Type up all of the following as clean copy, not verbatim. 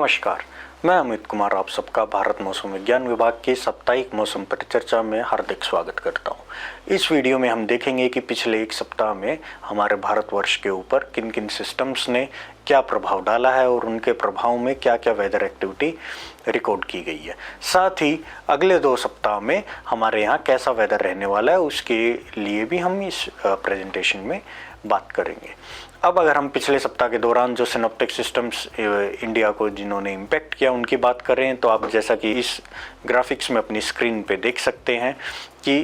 नमस्कार, मैं अमित कुमार आप सबका भारत मौसम विज्ञान विभाग के साप्ताहिक मौसम परिचर्चा में हार्दिक स्वागत करता हूं। इस वीडियो में हम देखेंगे कि पिछले एक सप्ताह में हमारे भारतवर्ष के ऊपर किन किन सिस्टम्स ने क्या प्रभाव डाला है और उनके प्रभाव में क्या क्या वेदर एक्टिविटी रिकॉर्ड की गई है। साथ ही अगले 2 सप्ताह में हमारे यहाँ कैसा वेदर रहने वाला है उसके लिए भी हम इस प्रेजेंटेशन में बात करेंगे। अब अगर हम पिछले सप्ताह के दौरान जो सिनॉप्टिक सिस्टम्स इंडिया को जिन्होंने इम्पैक्ट किया उनकी बात करें तो आप जैसा कि इस ग्राफिक्स में अपनी स्क्रीन पे देख सकते हैं कि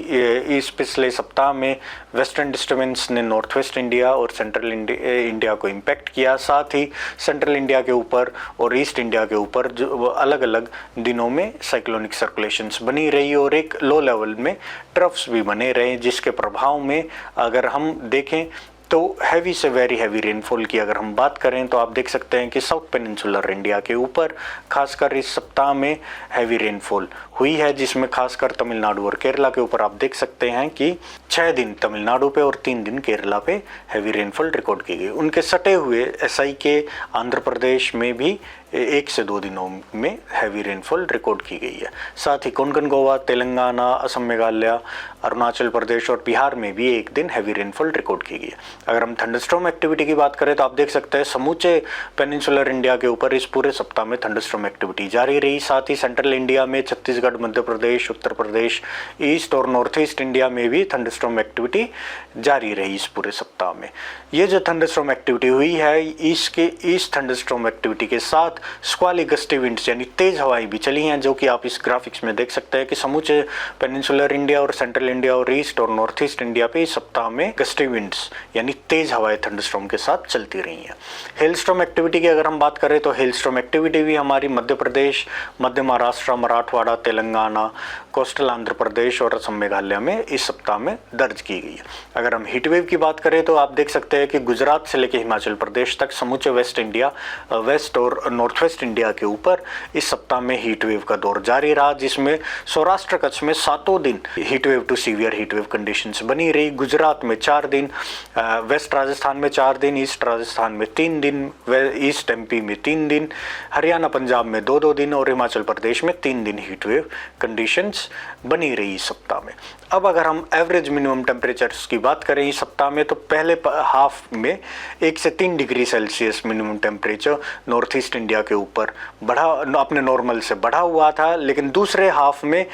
इस पिछले सप्ताह में वेस्टर्न डिस्टर्बेंस ने नॉर्थ वेस्ट इंडिया और सेंट्रल इंडिया को इम्पैक्ट किया। साथ ही सेंट्रल इंडिया के ऊपर और ईस्ट इंडिया के ऊपर जो अलग अलग दिनों में साइक्लोनिक सर्कुलेशंस बनी रही और एक लो लेवल में ट्रफ्स भी बने रहे, जिसके प्रभाव में अगर हम देखें तो हैवी से वेरी हैवी रेनफॉल की अगर हम बात करें तो आप देख सकते हैं कि साउथ पेनिनसुलर इंडिया के ऊपर खासकर इस सप्ताह में हैवी रेनफॉल हुई है, जिसमें खासकर तमिलनाडु और केरला के ऊपर आप देख सकते हैं कि 6 दिन तमिलनाडु पे और 3 दिन केरला पे हैवी रेनफॉल रिकॉर्ड की गई। उनके सटे हुए एसआई के आंध्र प्रदेश में भी 1 से 2 दिनों में हैवी रेनफॉल रिकॉर्ड की गई है। साथ ही कोंकण, गोवा, तेलंगाना, असम, मेघालय, अरुणाचल प्रदेश और बिहार में भी 1 दिन हैवी रेनफॉल रिकॉर्ड की गई है। अगर हम थंडरस्टॉर्म एक्टिविटी की बात करें तो आप देख सकते हैं समूचे पेनिनसुलर इंडिया के ऊपर इस पूरे सप्ताह में थंडरस्टॉर्म एक्टिविटी जारी रही। साथ ही सेंट्रल इंडिया में छत्तीसगढ़, मध्य प्रदेश, उत्तर प्रदेश, ईस्ट और नॉर्थ ईस्ट इंडिया में भी थंडरस्टॉर्म एक्टिविटी जारी रही इस पूरे सप्ताह में। ये जो थंडरस्टॉर्म एक्टिविटी हुई है इस थंडरस्टॉर्म एक्टिविटी के साथ स्क्वाली गस्टी विंड्स यानी तेज हवाएं भी चली हैं, जो कि आप इस ग्राफिक्स में देख सकते हैं कि समूचे पेनिनसुलर इंडिया और सेंट्रल इंडिया और ईस्ट और नॉर्थ ईस्ट इंडिया पे इस सप्ताह में गस्टी विंड्स यानी तेज हवाएं थंडरस्टॉर्म के साथ चलती रही हैं। हेलस्टॉर्म एक्टिविटी की अगर हम बात करें तो हेलस्टॉर्म एक्टिविटी भी हमारी मध्य प्रदेश, मध्य महाराष्ट्र, मराठवाड़ा, तेलंगाना, कोस्टल आंध्र प्रदेश और असम, मेघालय में इस सप्ताह में दर्ज की गई है। अगर हम हीटवेव की बात करें तो आप देख सकते हैं कि गुजरात से लेकर हिमाचल प्रदेश तक समूचे वेस्ट और नॉर्थ वेस्ट इंडिया के ऊपर इस सप्ताह में हीटवेव का दौर जारी रहा, जिसमें सौराष्ट्र कच्छ में 7 दिन heatwave to severe heatwave conditions बनी रही। गुजरात में 4 दिन, वेस्ट राजस्थान में 4 दिन, ईस्ट राजस्थान में 3 दिन, ईस्ट एमपी में 3 दिन, हरियाणा पंजाब में 2-2 दिन और हिमाचल प्रदेश में 3 दिन हीटवेव कंडीशंस बनी रही इस सप्ताह में। अब अगर हम एवरेज मिनिमम टेम्परेचर्स की बात करें इस सप्ताह में तो पहले हाफ में 1 से 3 degree Celsius minimum temperature north east India के ऊपर बढ़ा, अपने नॉर्मल से बढ़ा हुआ था, लेकिन दूसरे हाफ में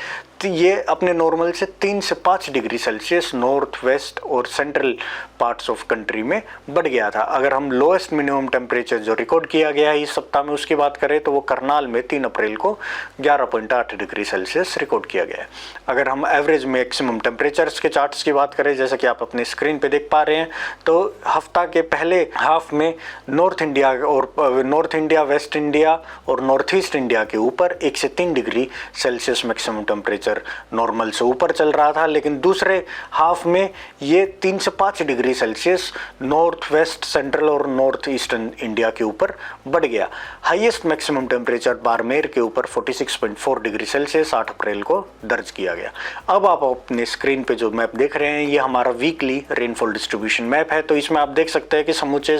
ये अपने नॉर्मल से 3 से 5 डिग्री सेल्सियस नॉर्थ वेस्ट और सेंट्रल पार्ट्स ऑफ कंट्री में बढ़ गया था। अगर हम लोएस्ट मिनिमम टेम्परेचर जो रिकॉर्ड किया गया है इस सप्ताह में उसकी बात करें तो वो करनाल में 3 अप्रैल को 11.8 डिग्री सेल्सियस रिकॉर्ड किया गया है। अगर हम एवरेज मैक्सिमम टेम्परेचर्स के चार्ट्स की बात करें जैसा कि आप अपने स्क्रीन पे देख पा रहे हैं तो हफ्ता के पहले हाफ में नॉर्थ इंडिया, वेस्ट इंडिया और नॉर्थ ईस्ट इंडिया के ऊपर 1 से 3 degree Celsius maximum temperature normal से ऊपर चल रहा था, लेकिन दूसरे हाफ में ये 3 से 5 degree Celsius north west, central और नॉर्थ ईस्टर्न इंडिया के ऊपर बढ़ गया। हाईएस्ट मैक्सिमम टेम्परेचर बाड़मेर के ऊपर 46.4 डिग्री सेल्सियस 8 अप्रैल को दर्ज किया गया। अब आप अपने स्क्रीन पे जो मैप देख रहे हैं ये हमारा वीकली रेनफॉल डिस्ट्रीब्यूशन मैप है। तो इसमें आप देख सकते हैं कि समूचे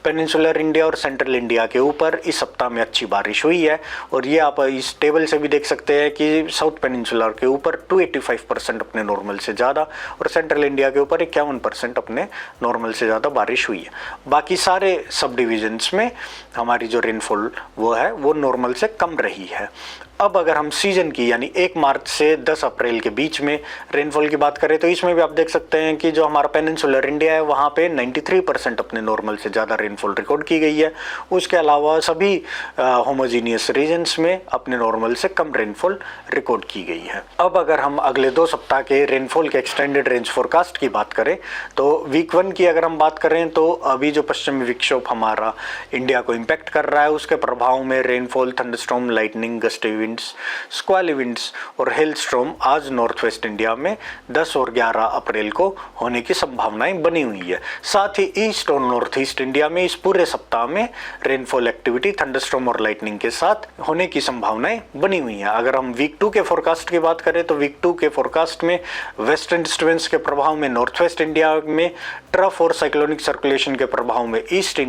पेनिनसुलर इंडिया और सेंट्रल इंडिया के ऊपर इस सप्ताह में अच्छी बारिश हुई है और ये आप इस टेबल से भी देख सकते हैं कि साउथ पेनिनसुलर के ऊपर 285% अपने नॉर्मल से ज़्यादा और सेंट्रल इंडिया के ऊपर 51% अपने नॉर्मल से ज़्यादा बारिश हुई है। बाकी सारे सब डिविजन्स में हमारी जो रेनफॉल वो नॉर्मल से कम रही है। अब अगर हम सीजन की यानी 1 मार्च से 10 अप्रैल के बीच में रेनफॉल की बात करें तो इसमें भी आप देख सकते हैं कि जो हमारा पेनिनसुलर इंडिया है वहाँ पे 93% अपने नॉर्मल से ज़्यादा रेनफॉल रिकॉर्ड की गई है। उसके अलावा सभी होमोजीनियस रीजन्स में अपने नॉर्मल से कम रेनफॉल रिकॉर्ड की गई है। अब अगर हम अगले 2 सप्ताह के रेनफॉल के एक्सटेंडेड रेंज फोरकास्ट की बात करें तो वीक 1 की अगर हम बात करें तो अभी जो पश्चिमी विक्षोभ हमारा इंडिया को इम्पैक्ट कर रहा है उसके प्रभाव में rainfall, thunderstorm, lightning, gusty winds, squally winds और हेलस्टॉर्म आज नॉर्थ वेस्ट इंडिया में 10 और 11 अप्रैल को होने की संभावनाएं बनी हुई है। साथ ही ईस्ट और नॉर्थ ईस्ट इंडिया में इस पूरे सप्ताह में रेनफॉल एक्टिविटी थंडरस्टॉर्म और लाइटनिंग के साथ होने की संभावनाएं बनी हुई है। अगर हम वीक 2 के फोरकास्ट की बात करें तो वीक 2 के फोरकास्ट में वेस्टर्न डिस्टर्बेंस के प्रभाव में नॉर्थ वेस्ट इंडिया में, ट्रफ और साइक्लोनिक सर्कुलेशन के प्रभाव में ईस्ट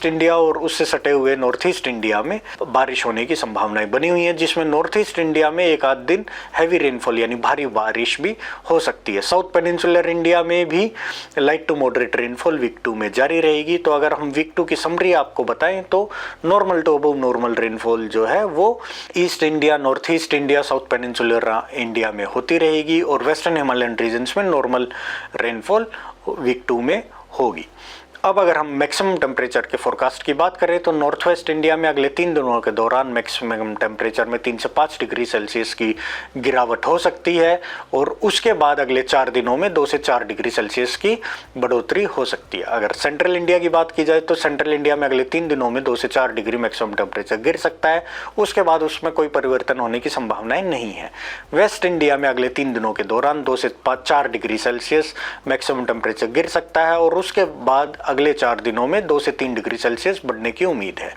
इंडिया और उससे सटे हुए नॉर्थ ईस्ट इंडिया में बारिश होने की संभावनाएं बनी हुई है, जिसमें नॉर्थ ईस्ट इंडिया में एक आध दिन हैवी रेनफॉल यानी भारी बारिश भी हो सकती है। साउथ पेनिनसुलर इंडिया में भी light to moderate rainfall week 2 में जारी रहेगी। तो अगर हम वीक 2 की समरी आपको बताएं तो normal to above normal rainfall जो है वो east India, north east India, south peninsular India में होती रहेगी और वेस्टर्न हिमालयन रीजन्स में नॉर्मल रेनफॉल वीक 2 में होगी। अब अगर हम मैक्सिमम टेम्परेचर के फोरकास्ट की बात करें तो नॉर्थ वेस्ट इंडिया में अगले 3 दिनों के दौरान मैक्सिमम टेम्परेचर में 3 से 5 डिग्री सेल्सियस की गिरावट हो सकती है और उसके बाद अगले 4 दिनों में 2 से 4 डिग्री सेल्सियस की बढ़ोतरी हो सकती है। अगर सेंट्रल इंडिया की बात की जाए तो सेंट्रल इंडिया में अगले 3 दिनों में 2 से 4 डिग्री मैक्सिमम टेम्परेचर गिर सकता है, उसके बाद उसमें कोई परिवर्तन होने की संभावनाएं नहीं है। वेस्ट इंडिया में अगले 3 दिनों के दौरान 2 से 4 डिग्री सेल्सियस मैक्सिमम टेम्परेचर गिर सकता है और उसके बाद अगले 4 दिनों में 2 से 3 डिग्री सेल्सियस बढ़ने की उम्मीद है।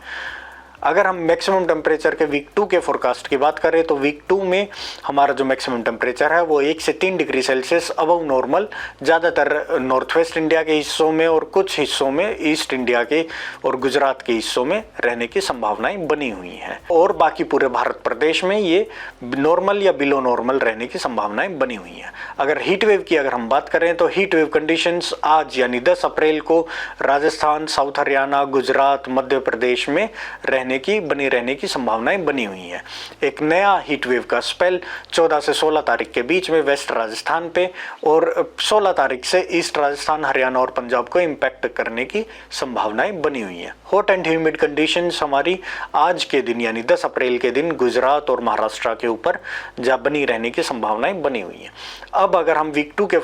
अगर हम मैक्सिमम टेम्परेचर के वीक 2 के फोरकास्ट की बात करें तो वीक 2 में हमारा जो मैक्सिमम टेम्परेचर है वो 1 से 3 डिग्री सेल्सियस अबव नॉर्मल ज़्यादातर नॉर्थ वेस्ट इंडिया के हिस्सों में और कुछ हिस्सों में ईस्ट इंडिया के और गुजरात के हिस्सों में रहने की संभावनाएं बनी हुई हैं और बाकी पूरे भारत प्रदेश में ये नॉर्मल या बिलो नॉर्मल रहने की संभावनाएं बनी हुई हैं। अगर हीट वेव की अगर हम बात करें तो हीट वेव कंडीशंस आज यानी 10 अप्रैल को राजस्थान, साउथ हरियाणा, गुजरात, मध्य प्रदेश में बनी रहने की संभावनाएं बनी हुई हैं। एक नया हीट वेव का स्पेल 14 से 16 तारीख के बीच में वेस्ट राजस्थान पे और 16 तारीख से ईस्ट राजस्थान, हरियाणा और पंजाब को इम्पैक्ट करने की संभावनाएं बनी हुई हैं। हॉट एंड ह्यूमिड कंडीशंस हमारी आज के दिन यानी 10 अप्रैल के दिन गुजरात और महाराष्ट्र के ऊपर बनी रहने की संभावनाएं बनी हुई हैं। अब अगर हम वीक 2 के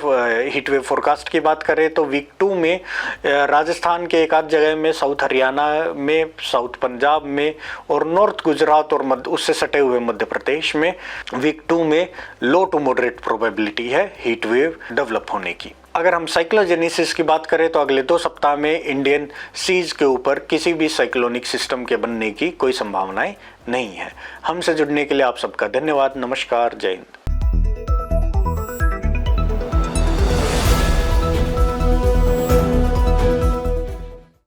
हीट वेव फोरकास्ट की बात करें तो वीक 2 में राजस्थान के एक आध जगह में, साउथ हरियाणा में, साउथ पंजाब में और नॉर्थ गुजरात और उससे सटे हुए मध्य प्रदेश में वीक 2 में लो टू मॉडरेट प्रोबेबिलिटी है हीट वेव डेवलप होने की। अगर हम साइक्लोजेनेसिस की बात करें तो अगले 2 सप्ताह में इंडियन सीज के ऊपर किसी भी साइक्लोनिक सिस्टम के बनने की कोई संभावनाएं नहीं है। हमसे जुड़ने के लिए आप सबका धन्यवाद। नमस्कार, जय हिंद।